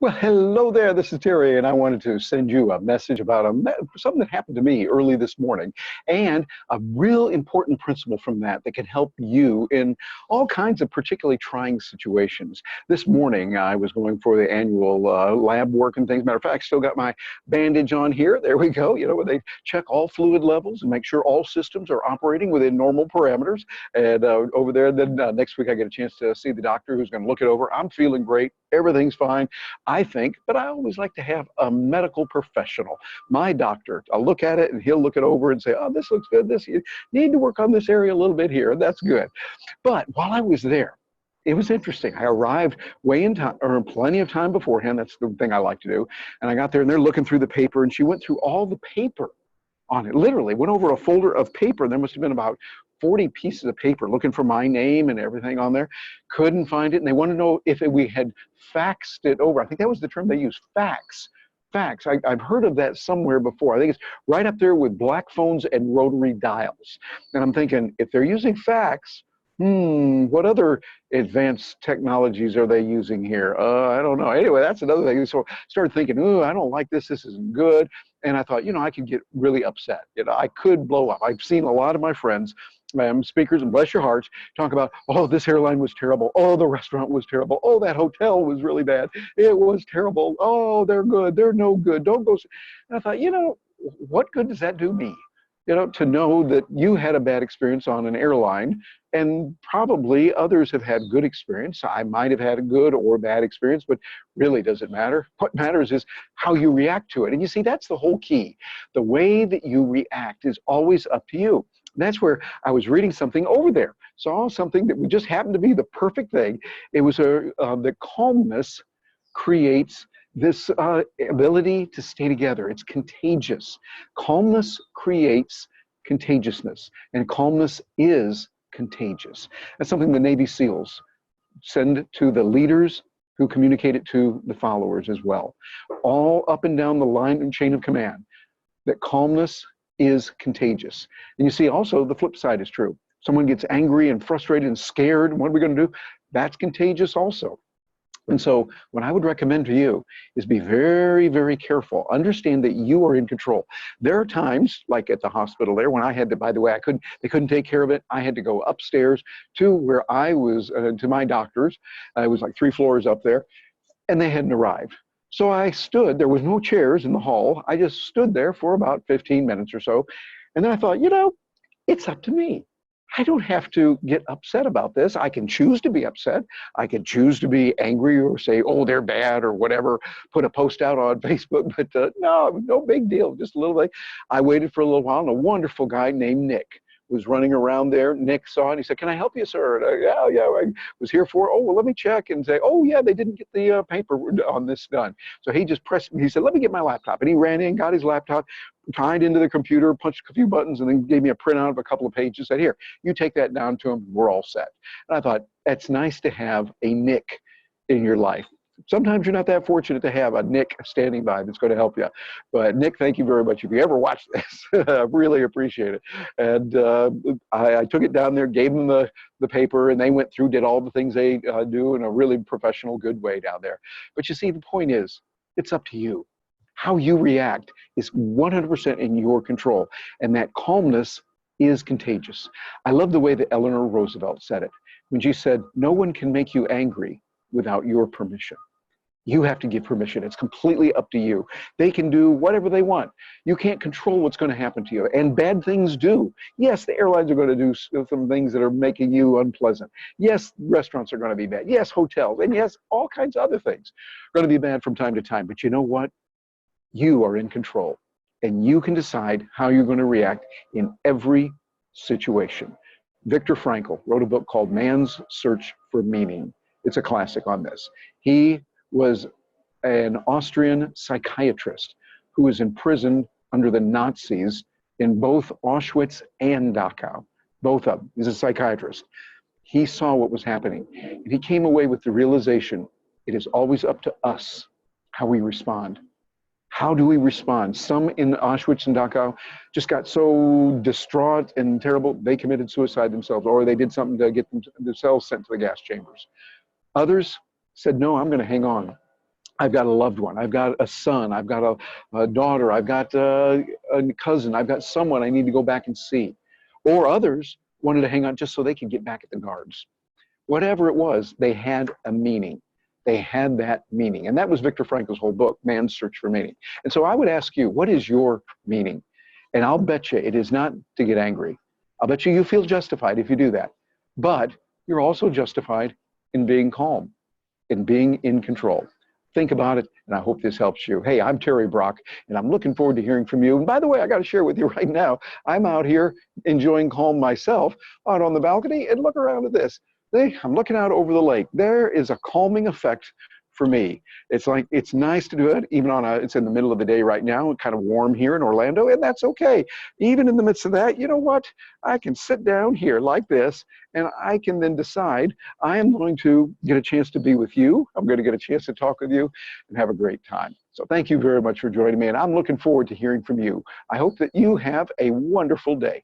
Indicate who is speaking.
Speaker 1: Well, hello there. This is Terry, and I wanted to send you a message about something that happened to me early this morning, and a real important principle from that can help you in all kinds of particularly trying situations. This morning, I was going for the annual lab work and things. Matter of fact, still got my bandage on here. There we go. You know, where they check all fluid levels and make sure all systems are operating within normal parameters. And over there, then next week, I get a chance to see the doctor who's going to look it over. I'm feeling great. Everything's fine, I think, but I always like to have a medical professional. My doctor, I'll look at it and he'll look it over and say, oh, this looks good. You need to work on this area a little bit here. That's good. But while I was there, it was interesting. I arrived way in time, or plenty of time beforehand. That's the thing I like to do. And I got there and they're looking through the paper, and she went through all the paper on it, literally went over a folder of paper. There must have been about 40 pieces of paper looking for my name and everything on there. Couldn't find it. And they wanted to know if we had faxed it over. I think that was the term they used, fax. Fax. I've heard of that somewhere before. I think it's right up there with black phones and rotary dials. And I'm thinking, if they're using fax, what other advanced technologies are they using here? I don't know. Anyway, that's another thing. So I started thinking, I don't like this. This isn't good. And I thought, I could get really upset. I could blow up. I've seen a lot of my friends, speakers, and bless your hearts, talk about, oh, this airline was terrible. Oh, the restaurant was terrible. Oh, that hotel was really bad. It was terrible. Oh, they're good. They're no good. Don't go. And I thought, what good does that do me? To know that you had a bad experience on an airline, and probably others have had good experience. I might have had a good or bad experience, but really, does it matter? What matters is how you react to it. And you see, that's the whole key. The way that you react is always up to you. That's where I was reading something over there, saw something that just happened to be the perfect thing. It was that calmness creates this ability to stay together. It's contagious. Calmness creates contagiousness, and calmness is contagious. That's something the Navy SEALs send to the leaders who communicate it to the followers as well. All up and down the line and chain of command, that calmness is contagious. And you see also the flip side is true. Someone gets angry and frustrated and scared. What are we going to do? That's contagious also. And so what I would recommend to you is be very, very careful. Understand that you are in control. There are times, like at the hospital there, when I had to, by the way, they couldn't take care of it. I had to go upstairs to where I was, to my doctor's. I was like 3 floors up there, and they hadn't arrived. So I stood, there was no chairs in the hall. I just stood there for about 15 minutes or so. And then I thought, it's up to me. I don't have to get upset about this. I can choose to be upset. I can choose to be angry or say, oh, they're bad or whatever, put a post out on Facebook, but no big deal, just a little bit. I waited for a little while, and a wonderful guy named Nick was running around there. Nick saw it, and he said, can I help you, sir? And yeah, I was here for, oh, well, let me check and say, oh, yeah, they didn't get the paper on this done. So he just pressed, he said, let me get my laptop. And he ran in, got his laptop, tied into the computer, punched a few buttons, and then gave me a printout of a couple of pages, said, here, you take that down to him, we're all set. And I thought, that's nice to have a Nick in your life. Sometimes you're not that fortunate to have a Nick standing by that's going to help you. But Nick, thank you very much. If you ever watch this, I really appreciate it. And I took it down there, gave them the paper, and they went through, did all the things they do in a really professional, good way down there. But you see, the point is, it's up to you. How you react is 100% in your control. And that calmness is contagious. I love the way that Eleanor Roosevelt said it when she said, no one can make you angry without your permission. You have to give permission. It's completely up to you. They can do whatever they want. You can't control what's going to happen to you. And bad things do. Yes, the airlines are going to do some things that are making you unpleasant. Yes, restaurants are going to be bad. Yes, hotels. And yes, all kinds of other things are going to be bad from time to time. But you know what? You are in control. And you can decide how you're going to react in every situation. Viktor Frankl wrote a book called Man's Search for Meaning. It's a classic on this. He was an Austrian psychiatrist who was imprisoned under the Nazis in both Auschwitz and Dachau. Both of them. He's a psychiatrist. He saw what was happening. And he came away with the realization, it is always up to us how we respond. How do we respond? Some in Auschwitz and Dachau just got so distraught and terrible, they committed suicide themselves, or they did something to get themselves sent to the gas chambers. Others said, no, I'm going to hang on. I've got a loved one. I've got a son. I've got a daughter. I've got a cousin. I've got someone I need to go back and see. Or others wanted to hang on just so they could get back at the guards. Whatever it was, they had a meaning. They had that meaning. And that was Viktor Frankl's whole book, Man's Search for Meaning. And so I would ask you, what is your meaning? And I'll bet you it is not to get angry. I'll bet you feel justified if you do that. But you're also justified in being calm, in being in control. Think about it, and I hope this helps you. Hey, I'm Terry Brock, and I'm looking forward to hearing from you. And by the way, I got to share with you right now, I'm out here enjoying calm myself out on the balcony, and look around at this. I'm looking out over the lake. There is a calming effect for me. It's like, it's nice to do it, even it's in the middle of the day right now, kind of warm here in Orlando, and that's okay. Even in the midst of that, you know what? I can sit down here like this, and I can then decide I am going to get a chance to be with you. I'm going to get a chance to talk with you and have a great time. So thank you very much for joining me, and I'm looking forward to hearing from you. I hope that you have a wonderful day.